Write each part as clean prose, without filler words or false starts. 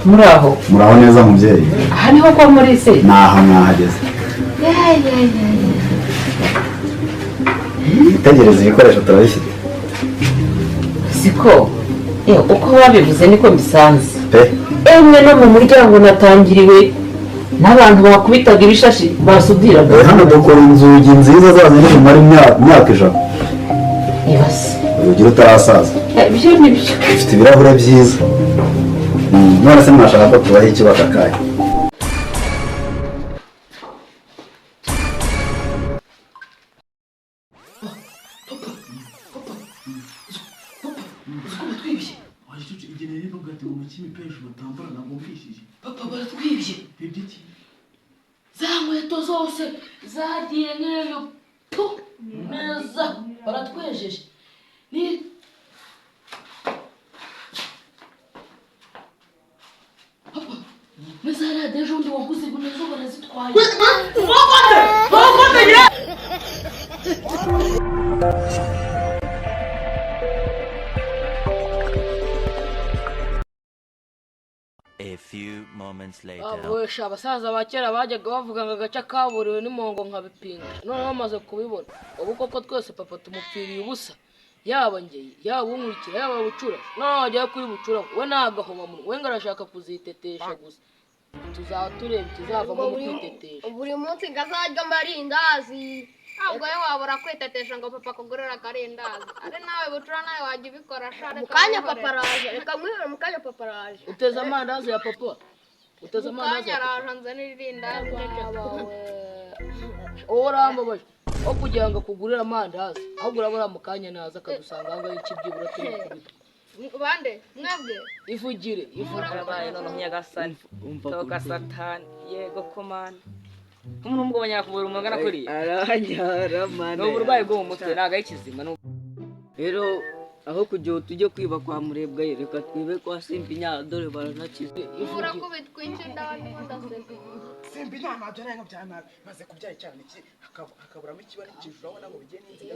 muraho neza mubyeyi. Aha niho kwa muri se. Naha mwahageze. Tegereza ibikoresho turabifite. Siko. Uko wabivuze niko bisanze. Emwe no mu muryango natangiriwe n'abantu bakubitaga ibishashi basudiraga. Hano dukora inzugi nziza zazanye zimara imyaka ijana. Ibase. Urugira utarasaza. Ibyo ni byo. Ufite ibirahure byiza. None se mwashaka ko tubaha iki bakakaye? Papa baratwibye. Za nkweto zose zagiye nk'ejo neza baratwejeje. Ni Papa mezara dejo ndi waguze ngo nazo barazitwaye. A few moments later. Abosha abasaza bakera bajyaga bavuga ngo agace kaburiwe n'imongo nkabipinga. None bamaze kubibona. Ubu koko twese papa tumupfiriye ubusa. Yaba ngeye, yaba unkurikira, yaba bucura. None wajya kuri bucura we nagahoma mu. We ngarashaka kuzitetesha gusa. Tuzatureba kizavamo kwitetesha. Buri munsi ngazajya marindazi. Ahubwo yo wabura kwitetesha ngo papa kugurira karindazi. Ari nawe bucura nawe wajya ubikora share. Mukanya papa araje. Reka mwihore mukanya papa araje. Uteze amandazi ya papa. Uteze amandazi. Mukanya araje nzana irindazi wawe. Orambabaje. O kugira ngo kugurira amandazi. Ahubwo urabura mukanya naza akadusanga ngo ikibyibura tubikubita. Bande mwebwe ivugire abaye none nyagasani toka satani yego komana umuntu mugabanya kubura umugana kuri aranyara mana no burwayi bwo mu mutwe naga ikizima rero aho kujya tujye kwiba kwa murebwa reka twibe kwa simbi nya dore baranakize ivura kubitwa ince ndabona ndaseka simbi nya ntabyo nanga byanabi maze kubyaye cyane iki akaburamo ikiba n'ikijura abona ngo bigiye n'inziga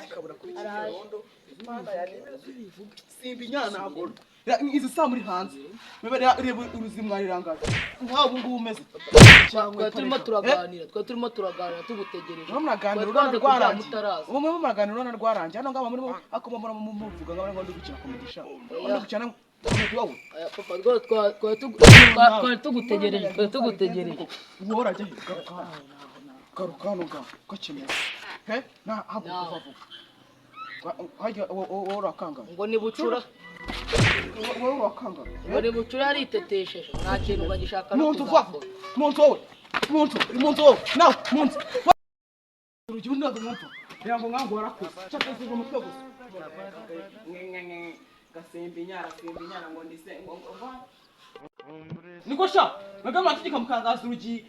akabura kuri kirondo imana yanebeje bivuga simbi nya ntabwo izi saa muri hanze mebere reba uruzimwa rirangaza nkaho ubu ngubu umeze cyangwa turimo turaganira tugutegereje muraganira urana rwarangiye ubu muraganira urana rwarangiye hano ngaba muri akoma muvuga ngaba ngo ndi gukina komegisha ndi gukina wowe papa rwo tugutegereje uhora ajya garuka hano gakemera he na habu kuvavuga hajya urakanga ngo ni bucura wowe urakanga ngo ni bucura aritetesheje nta kintu bagishaka no kuzakora muntu wowe nawe muntu urugero ndaga mwumva yango ngango warakoze cyakeze ngo mutwe gusa gasembe nyara ngo ndise ngo niko sha magama atikika mukangaza urugi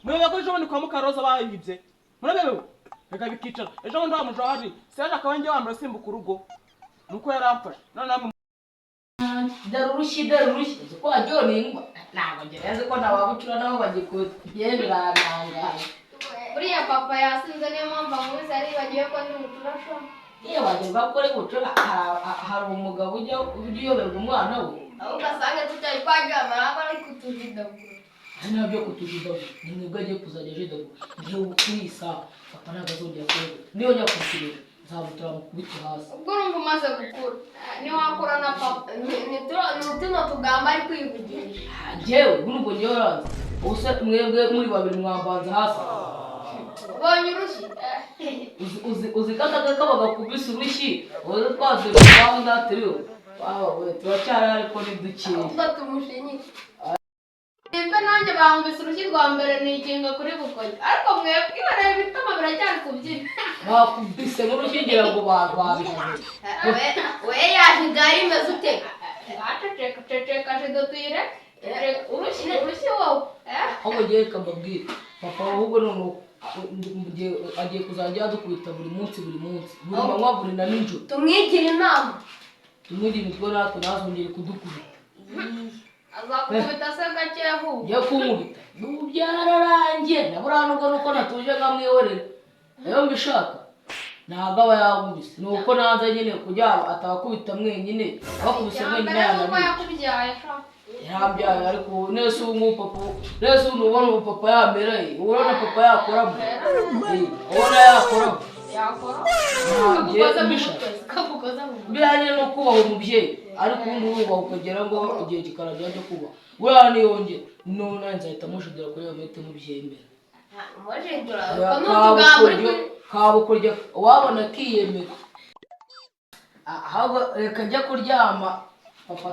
mwe yakoresha bone kwa mukaroza bayibye murabewe reka bikicara ejo ndo amujo hari seje akabanje wambara simbuka urugo nuko yaramfashe none namwe darurushi ko ajone ingwa ntabwo ngereze ko nababucura nabo bagikugendera nanga buriya papa yasinze niyo mpamvu amuzi ari bagiye ko ndi bucura sho iyo bagiye bakore bucura hari umugabo ujya uyoberwa umwana we aho ugasanga tujya kwajyama nabo ari kutujidagura nabyo kutujidagura ni mwebwe agiye kuzajya jidagura ngiye kwisa papa ntabwo azongera kureba niyo njya kukireba nzamutura mukubita hasi ubwo urumva umaze gukura niyo wakura na papa ni tuno tugamba ari kwivugisha njyewe nubwo njyewe ranze ubuse mwebwe muri babiri mwambanza hasi bonye urushyi uzi kataga kabagakubise urushyi wowe twazira kwaho ndatiriwe wawe turacyari ariko ni dukeya ubwo tumushinyike nimba nanjye bambise urushyi rwa mbere nikinga kuri bukoye ariko mwebwe ibareba ibitama biracyari kubyina bakubise nk'urushyi ngira ngo barwabihaze we yaje igari imeze ute ceceka jido tuyire urushyi wowe ahubwo ngiye kambabwira papa ahubwo none agiye kuzajya yadukubita buri munsi buri manywa buri na nijoro tumwigire inama tumwigire imitwe natwe ntazongere kudukubita azakubita se gake yavuye yakunkubita n'ubu byararangiye nabura nubwo nuko natuje nkamwihorera rero mbishaka ntabwo aba yagubise ni uko nanze nyine kugira atabakubita mwenyine bakubise mwenyine yananiye yakubyaye yarabyaye ariko nese umupapa nese ubona umupapa yamereye ubona papa yakoramo ubona yakoramo bijyanye no kubaha umubyeyi ariko ubundi wubaha ukagera ngo igihe kikarajya cyo kuba buriya niyongera none nzahita mushidira kuri iyo mete mubyemera kabukurya wabona akiyemera ahubwo reka njya kuryama papa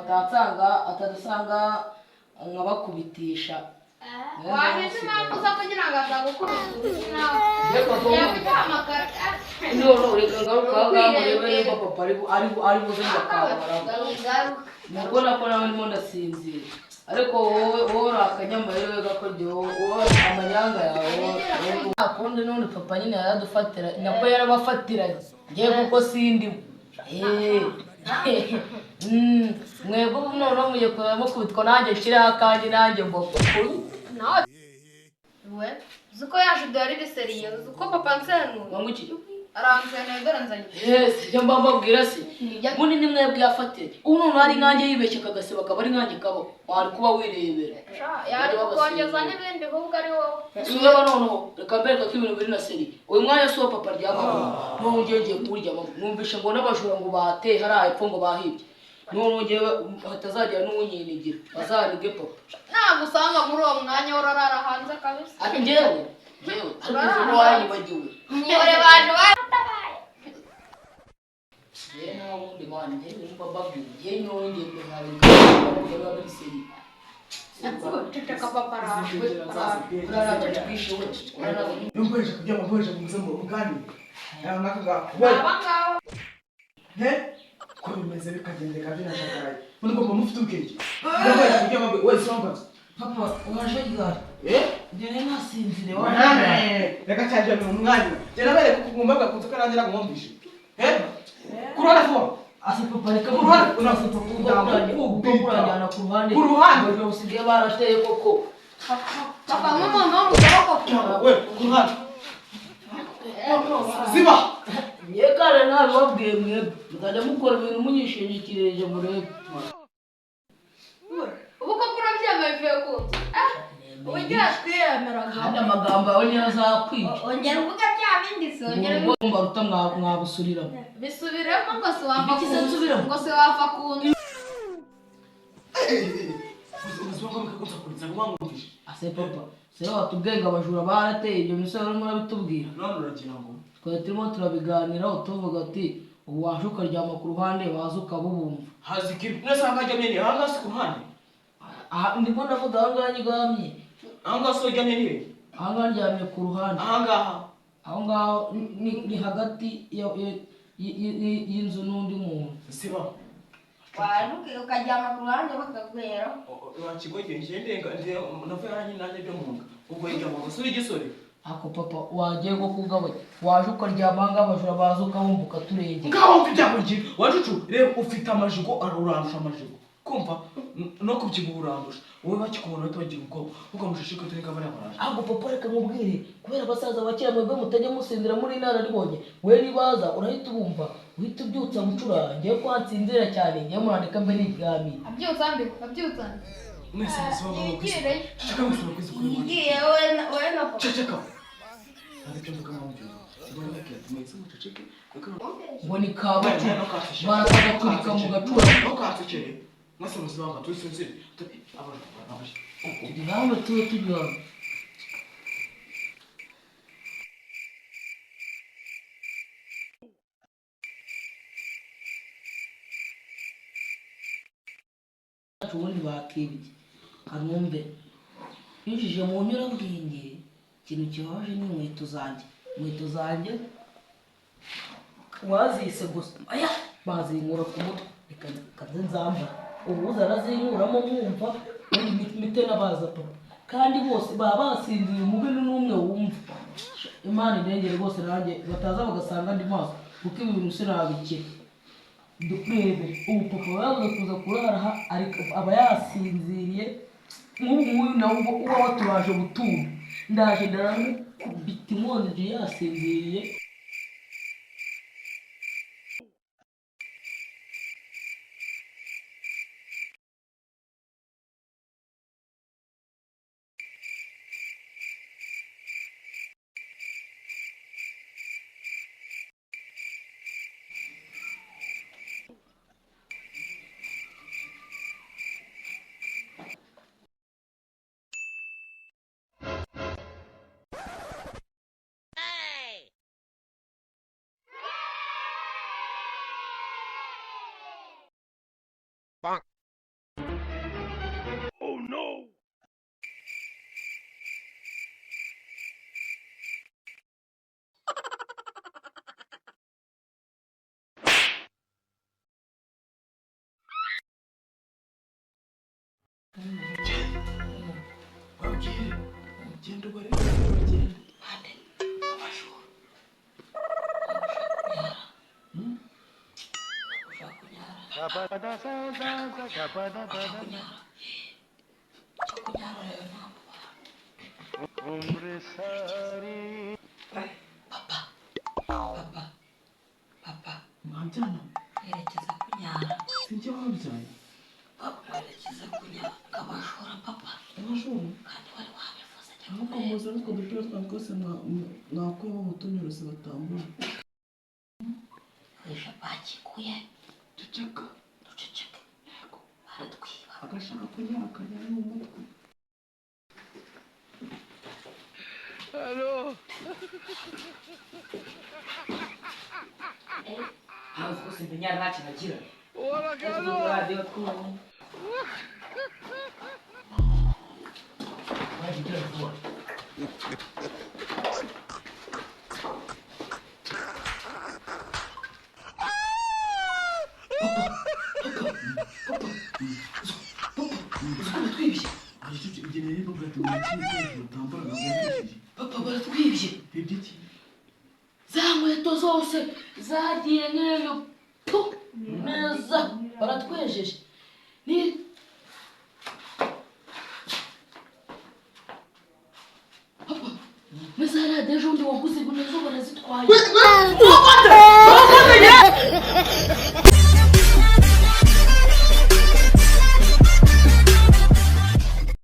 atadusanga nkabakubitisha wahise impamvu zo kugira ngo azagukubita reka ngaruka murebe niba papa ari buze ndakabaraho nubwo nako nawe ndimo ndasinzira ariko wowe urakanyamahirwe gakoryo wowe amanyanga yawe akundi none papa nyine yaradufatira nako yarabafatiranye ngiye kuko sindimo mwebwe noneho mugiye mukubitwa nanjye nshyireho akandi nanjye mboko we uko yaje dore riseriye uko papa nsenuye ngo iki aranzene dore nzanye ibyo mba mbabwira se ubundi ni mwebwe yafatira ubu none hari inkange yibeshye kagaseba akaba ari inkange kabo wari kuba wirebera yari kukongeza n'ibindi ahubwo ari wowe niba noneho reka mbereka ko ibintu biri na seri uyu mwanya si uwo papa aryamaho noneho ngiye kuwuryamamo numvishe ngo n'abajura ngo bateye hariya epfo ngo bahibye noneho ngewe hatazagira n'uwunyinigira bazanige papa ntabwo usanga muri uwo mwanya urarara hanze kabisa ati ngewe ariko uzi wanyibagiwe umuyobore baje baratabaye nta wundi mwana ngewe nimba mbabwira ngewe nyongeye kuzaza muri seri ceceka papa araje uraraje twishowe nkoresha kugira ngo nkoresha kumuze mu rugani naka ngako abangaba ko bimeze bikagende kandi nashakaye muri ngo mufite ubwenge nkoresha kugira ngo wese wambaza papa uraje ryari njye nasinzire reka cyane mu mwanya njye nabereka kugomba gakunze karangira ngo mwumvishe kurora vuba ase papa reka kuruhande unase papa kurajyana ku ruhande ngo usigaye barateye koko papa nk'umuntu wo mu kaboko we kuruhande ziba nyekare nabi wabwiye mwebwe mukajya mukora ibintu munyishingikirije murebe ubu koko urabyemeye bivuye ku nzu uburyo yatwiyemeraga kandi amagambo yawe niyo azakwica ongera uvuga bya bindi se ongera ngomba ruta mwabusuriramo bisubiremo ngo se wava ku Ibiki se nsubiramo? ngo se wava ku nzu ase papa se watubwiye ngo abajura barateye ibyo misoro urimo urabitubwira none uragira ngo twari turimo turabiganiraho tuvuga ati ubu waje ukaryama ku ruhande waza ukabubumva hazi ikintu nasanga ajyamye ni hanga si ku ruhande ndimo ndavuga ahangaha nyigamye hanga so ajyamye ni ahangaha ndyamye ku ruhande ahangaha aho ngaho ni hagati y'inzu n'undi muntu siba waruke ukaryama ku ruhande bakagwera wakigogeye ndenga navuye hanye nanjye byo munga ubwo yiga mu basuri gisore ako papa wagiye ko kugabanya waje ukaryama ahangaha abajura baza ukabumva ukaturengera ngaho mfite amajigo wacucu rero ufite amajigo arurandusha amajigo kumva no kubyibuha urandusha wowe bakikubona bahita bagira ubwoba ukamushishika tureka bariya baraje ahubwo papa reka nkubwire kubera abasaza bakera mwebwe mutajya musindira muri inararibonye we nibaza urahita ubumva uhita ubyutsa bucura ngiye kwansinzira cyane ngiye murandika mbe n'iryamiye abyutsa mbi mwese musaba ngo yigire ceceka mwese mwakwezi kuri yigiye wowe na papa ceceka ariko mvuga mwumvira sibona bakira mwese muceceke ngo ni kabucu barakagaturika mu gacura ntukatsekere mwese muzibanga tusinzire nawe tube turyama ubundi bakibye kanumbe yinjije mu nyurabwenge ikintu kibabaje ni inkweto zanjye wazise gusa aya bazinkura ku mutwe reka kaze nzambara ubu zarazinkuramo mwumva mite n'abaza papa kandi bose baba basinziriye umubiri n'umwe wumva imana irengere rwose nanjye bataza bagasanga andi maso kuko ibi bintu sinabikira dukwebe ubu papa yabuze kuza kurara ariko aba yasinziriye nk'ubu nguyu nawe uba waturaje gutura ndaje ndaramukubita inkonji yasinziriye Wabwiye genda ubareke bagende Ande abashuru Papa mwabyana yerekeza kunyara sinjye wabyaye Papa yerekeza kunyara abashura papa amashuri kandi wari wabivuze nkuko muza n'utwo dupira twawe twose nakuyemo umutunyuruzi batambura ejo bakikuye ceceka duceceke yego baratwiba agashaka kunyara akanyara mu mutwe hazi ko simbinyara nta kintu agira radiyo twumva bagiye vuba Papa baratwibye za nkweto zose zagiye nk'ejo pu neza baratwejeje ni Papa meza radiyo ejo bundi waguze ngo nazo barazitwaye